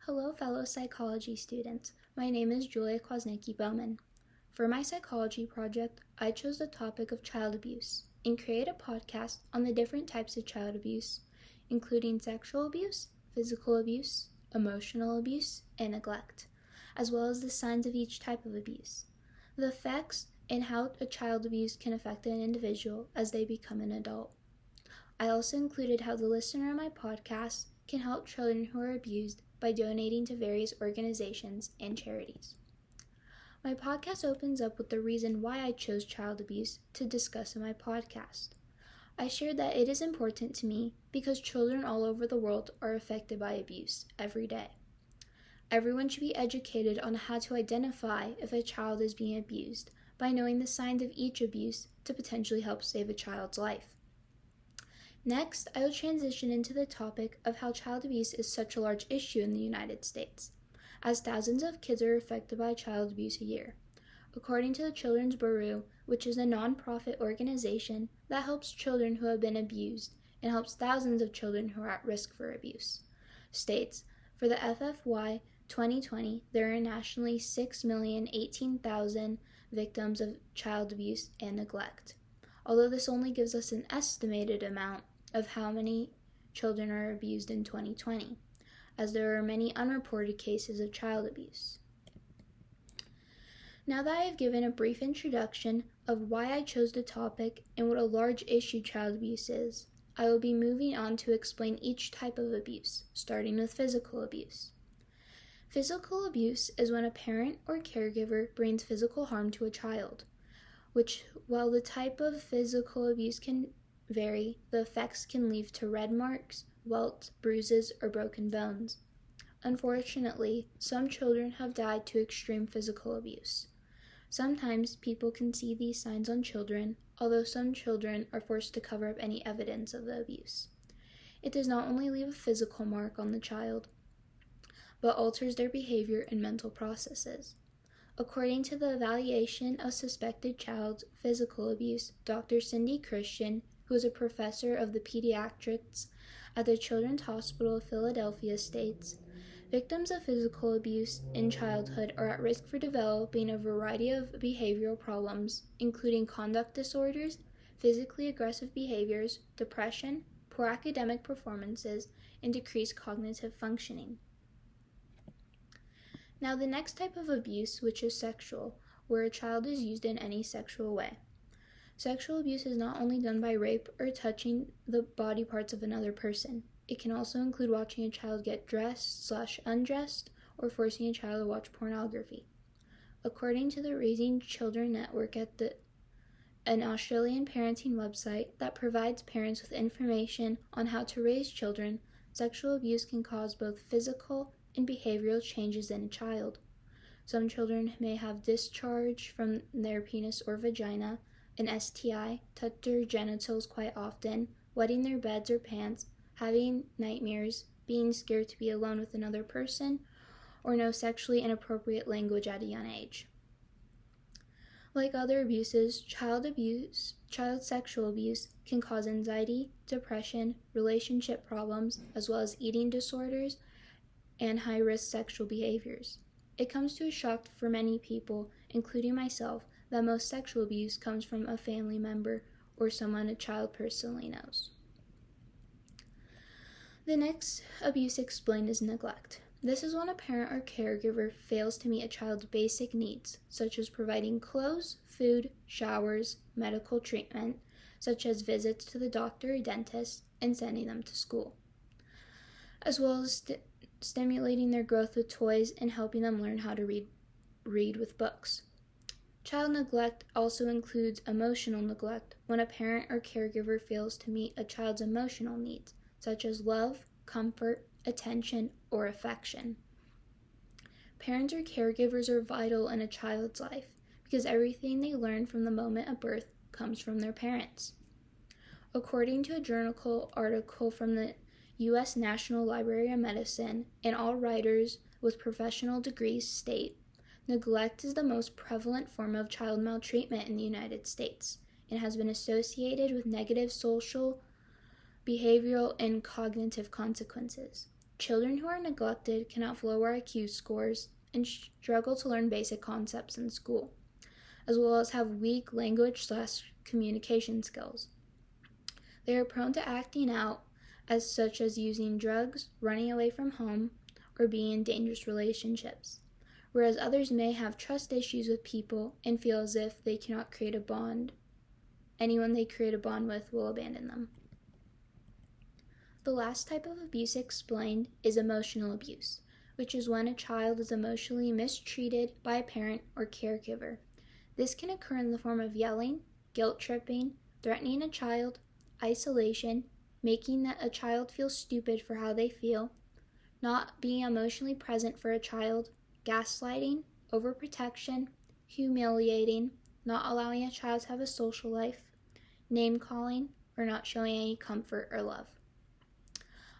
Hello, fellow psychology students. My name is Julia Kwasnicki-Bowman. For my psychology project, I chose the topic of child abuse and create a podcast on the different types of child abuse, including sexual abuse, physical abuse, emotional abuse, and neglect, as well as the signs of each type of abuse, the effects, and how a child abuse can affect an individual as they become an adult. I also included how the listener of my podcast can help children who are abused by donating to various organizations and charities. My podcast opens up with the reason why I chose child abuse to discuss in my podcast. I shared that it is important to me because children all over the world are affected by abuse every day. Everyone should be educated on how to identify if a child is being abused by knowing the signs of each abuse to potentially help save a child's life. Next, I will transition into the topic of how child abuse is such a large issue in the United States, as thousands of kids are affected by child abuse a year. According to the Children's Bureau, which is a non-profit organization that helps children who have been abused and helps thousands of children who are at risk for abuse, states, for the FFY 2020, there are nationally 6,018,000 victims of child abuse and neglect. Although this only gives us an estimated amount of how many children are abused in 2020, as there are many unreported cases of child abuse. Now that I have given a brief introduction of why I chose the topic and what a large issue child abuse is, I will be moving on to explain each type of abuse, starting with physical abuse. Physical abuse is when a parent or caregiver brings physical harm to a child, which, while the type of physical abuse can vary, the effects can lead to red marks, welts, bruises, or broken bones. Unfortunately, some children have died to extreme physical abuse. Sometimes people can see these signs on children, although some children are forced to cover up any evidence of the abuse. It does not only leave a physical mark on the child, but alters their behavior and mental processes. According to the evaluation of suspected child physical abuse, Dr. Cindy Christian, who is a professor of the pediatrics at the Children's Hospital of Philadelphia, states, victims of physical abuse in childhood are at risk for developing a variety of behavioral problems, including conduct disorders, physically aggressive behaviors, depression, poor academic performances, and decreased cognitive functioning. Now, the next type of abuse, which is sexual, where a child is used in any sexual way. Sexual abuse is not only done by rape or touching the body parts of another person. It can also include watching a child get dressed/undressed or forcing a child to watch pornography. According to the Raising Children Network an Australian parenting website that provides parents with information on how to raise children, sexual abuse can cause both physical and behavioral changes in a child. Some children may have discharge from their penis or vagina, an STI, touch their genitals quite often, wetting their beds or pants, having nightmares, being scared to be alone with another person, or know sexually inappropriate language at a young age. Like other abuses, child sexual abuse can cause anxiety, depression, relationship problems, as well as eating disorders and high-risk sexual behaviors. It comes to a shock for many people, including myself, that most sexual abuse comes from a family member or someone a child personally knows. The next abuse explained is neglect. This is when a parent or caregiver fails to meet a child's basic needs, such as providing clothes, food, showers, medical treatment, such as visits to the doctor or dentist, and sending them to school, as well as stimulating their growth with toys and helping them learn how to read with books. Child neglect also includes emotional neglect, when a parent or caregiver fails to meet a child's emotional needs, such as love, comfort, attention, or affection. Parents or caregivers are vital in a child's life because everything they learn from the moment of birth comes from their parents. According to a journal article from the U.S. National Library of Medicine, and all writers with professional degrees state, neglect is the most prevalent form of child maltreatment in the United States and has been associated with negative social, behavioral, and cognitive consequences. Children who are neglected can have lower IQ scores and struggle to learn basic concepts in school, as well as have weak language/communication skills. They are prone to acting out, such as using drugs, running away from home, or being in dangerous relationships, whereas others may have trust issues with people and feel as if they cannot create a bond. Anyone they create a bond with will abandon them. The last type of abuse explained is emotional abuse, which is when a child is emotionally mistreated by a parent or caregiver. This can occur in the form of yelling, guilt-tripping, threatening a child, isolation, making a child feel stupid for how they feel, not being emotionally present for a child, gaslighting, overprotection, humiliating, not allowing a child to have a social life, name-calling, or not showing any comfort or love.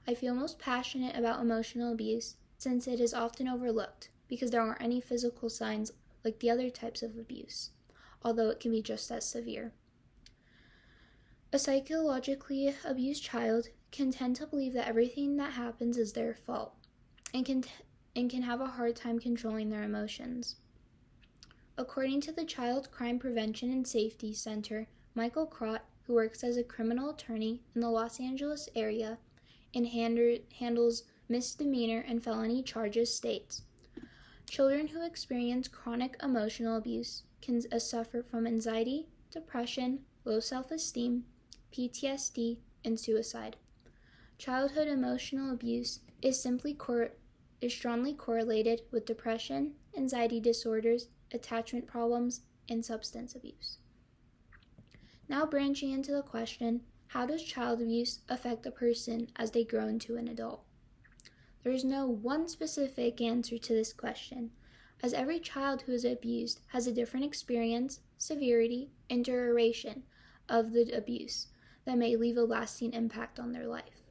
I feel most passionate about emotional abuse since it is often overlooked because there aren't any physical signs like the other types of abuse, although it can be just as severe. A psychologically abused child can tend to believe that everything that happens is their fault and can have a hard time controlling their emotions. According to the Child Crime Prevention and Safety Center, Michael Crott, who works as a criminal attorney in the Los Angeles area and handles misdemeanor and felony charges, states, children who experience chronic emotional abuse can suffer from anxiety, depression, low self-esteem, PTSD, and suicide. Childhood emotional abuse is strongly correlated with depression, anxiety disorders, attachment problems, and substance abuse. Now branching into the question, how does child abuse affect a person as they grow into an adult? There is no one specific answer to this question, as every child who is abused has a different experience, severity, and duration of the abuse that may leave a lasting impact on their life.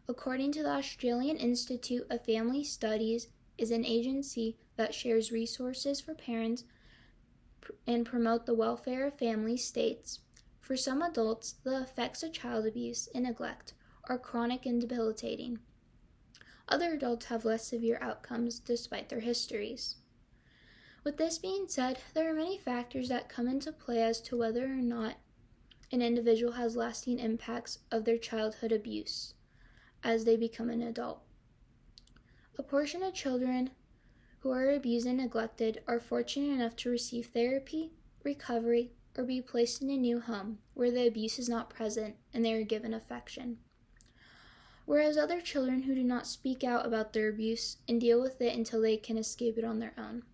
According to the Australian Institute of Family Studies, is an agency that shares resources for parents and promote the welfare of families, states, for some adults, the effects of child abuse and neglect are chronic and debilitating. Other adults have less severe outcomes despite their histories. With this being said, there are many factors that come into play as to whether or not an individual has lasting impacts of their childhood abuse as they become an adult. A portion of children who are abused and neglected are fortunate enough to receive therapy, recovery, or be placed in a new home where the abuse is not present and they are given affection. Whereas other children who do not speak out about their abuse and deal with it until they can escape it on their own.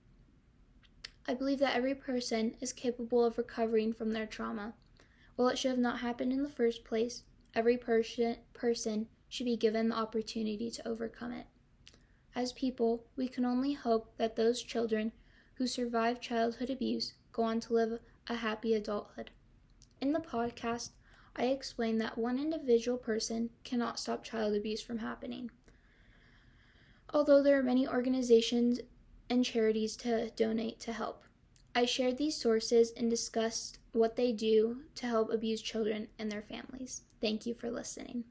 I believe that every person is capable of recovering from their trauma. While it should have not happened in the first place, every person should be given the opportunity to overcome it. As people, we can only hope that those children who survive childhood abuse go on to live a happy adulthood. In the podcast, I explained that one individual person cannot stop child abuse from happening. Although there are many organizations and charities to donate to help. I shared these sources and discussed what they do to help abused children and their families. Thank you for listening.